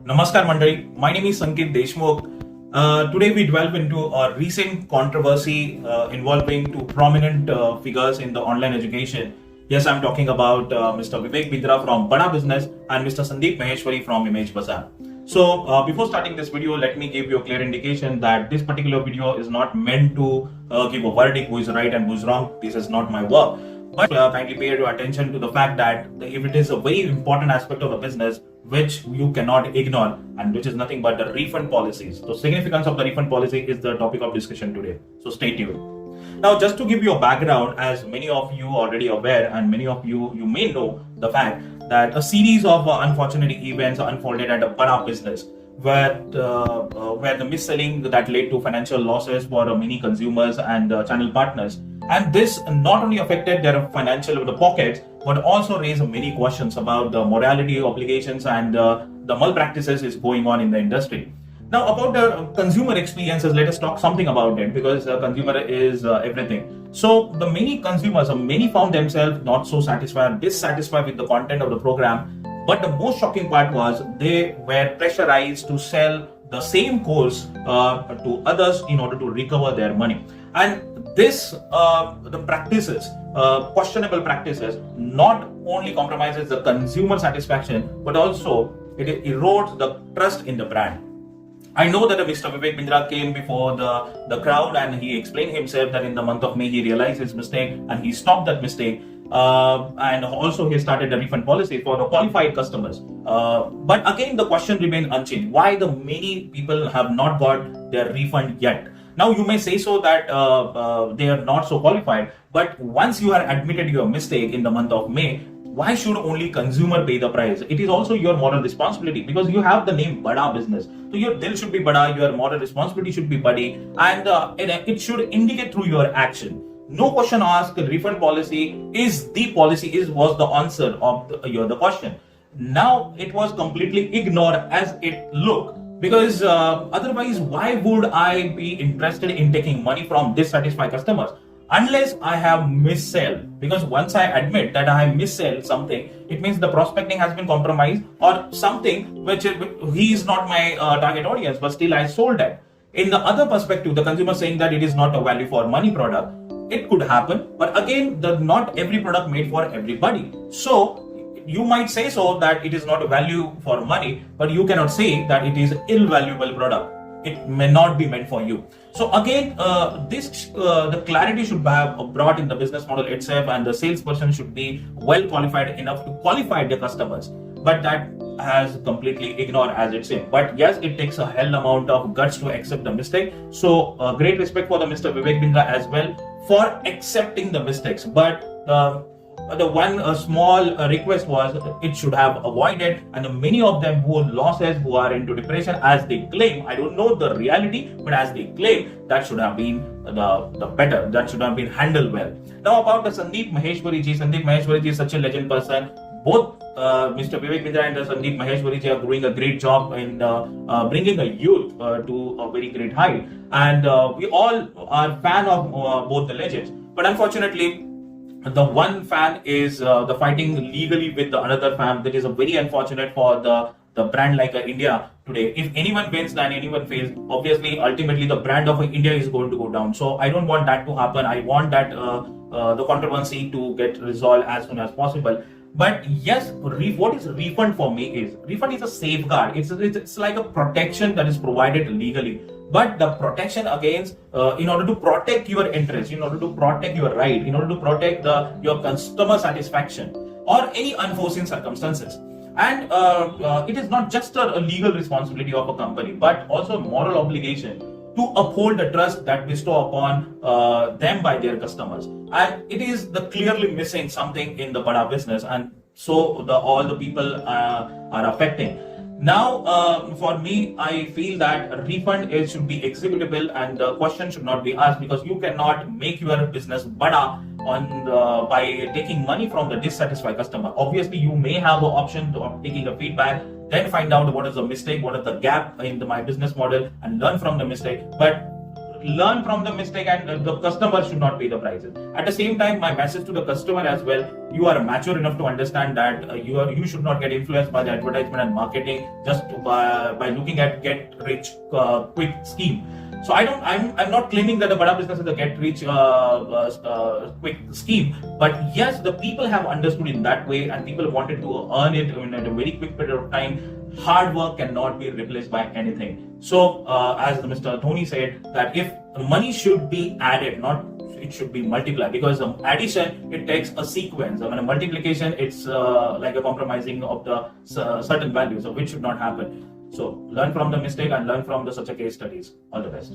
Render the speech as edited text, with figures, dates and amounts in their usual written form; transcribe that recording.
Namaskar Mandari, my name is Sanket Deshmukh. Today we delve into a recent controversy involving two prominent figures in the online education. Yes, I'm talking about Mr. Vivek Bindra from Bada Business and Mr. Sandeep Maheshwari from Image Bazaar. So before starting this video, let me give you a clear indication that this particular video is not meant to give a verdict who is right and who is wrong. This is not my work. But kindly pay your attention to the fact that if it is a very important aspect of the business which you cannot ignore and which is nothing but the refund policies. The significance of the refund policy is the topic of discussion today. So stay tuned. Now, just to give you a background, as many of you already aware and many of you may know the fact that a series of unfortunate events unfolded at a Bada business where the mis-selling that led to financial losses for many consumers and channel partners. And this not only affected their financial pockets, but also raised many questions about the morality obligations and the malpractices is going on in the industry. Now, about the consumer experiences, let us talk something about it because consumer is everything. So, the many consumers, many found themselves not so satisfied, dissatisfied with the content of the program. But the most shocking part was they were pressurized to sell the same course to others in order to recover their money. And this, the practices, questionable practices, not only compromises the consumer satisfaction, but also it erodes the trust in the brand. I know that Mr. Vivek Bindra came before the crowd and he explained himself that in the month of May he realized his mistake and he stopped that mistake. And also he started a refund policy for the qualified customers. But again, the question remained unchanged. Why the many people have not got their refund yet? Now you may say so that they are not so qualified, but once you are admitted your mistake in the month of May, why should only consumer pay the price? It is also your moral responsibility because you have the name Bada business. So your dil should be Bada, your moral responsibility should be Badi, and it should indicate through your action. No question asked, refund policy is the policy, was the answer of the question. Now it was completely ignored as it looked. Because otherwise, why would I be interested in taking money from dissatisfied customers? Unless I have mis-sell. Because once I admit that I have mis-sell something, it means the prospecting has been compromised or something which he is not my target audience, but still I sold it. In the other perspective, the consumer saying that it is not a value for money product, it could happen. But again, not every product made for everybody. So you might say so that it is not a value for money, but you cannot say that it is ill valuable product. It may not be meant for you. So again, the clarity should be brought in the business model itself, and the salesperson should be well qualified enough to qualify the customers. But that has completely ignored as it seems. But yes, it takes a hell amount of guts to accept the mistake. So great respect for the Mr. Vivek Bindra as well for accepting the mistakes. But the one small request was it should have avoided, and many of them who losses, who are into depression as they claim, I don't know the reality, but as they claim, that should have been the better, that should have been handled well. Now about the Sandeep Maheshwari ji is such a legend person. Both Mr. Vivek Bindra and Sandeep Maheshwari ji are doing a great job in bringing a youth to a very great height, and we all are fan of both the legends. But unfortunately, the one fan is the fighting legally with the another fan. That is a very unfortunate for the brand like India today. If anyone wins, then anyone fails. Obviously, ultimately, the brand of India is going to go down. So I don't want that to happen. I want that the controversy to get resolved as soon as possible. But yes, what is refund for me is refund is a safeguard. It's like a protection that is provided legally. But the protection against, in order to protect your interest, in order to protect your right, in order to protect your customer satisfaction or any unforeseen circumstances. And it is not just a legal responsibility of a company, but also a moral obligation to uphold the trust that bestow upon them by their customers. And it is the clearly missing something in the Bada business, and so all the people are affecting. Now, for me, I feel that a refund should be executable and the question should not be asked, because you cannot make your business Bada by taking money from the dissatisfied customer. Obviously, you may have the option of taking a feedback, then find out what is the mistake, what is the gap in my business model, and learn from the mistake. But learn from the mistake, and the customer should not pay the prices. At the same time, my message to the customer as well: you are mature enough to understand that you should not get influenced by the advertisement and marketing just by looking at get rich quick scheme. So I'm not claiming that the Bada business is a get rich quick scheme, but yes, the people have understood in that way, and people wanted to earn it in a very quick period of time. Hard work cannot be replaced by anything. So, as Mr. Tony said, that if money should be added, not it should be multiplied, because addition, it takes a sequence. I mean, a multiplication, it's like a compromising of the certain values, so which should not happen. So learn from the mistake and learn from the such a case studies. All the best.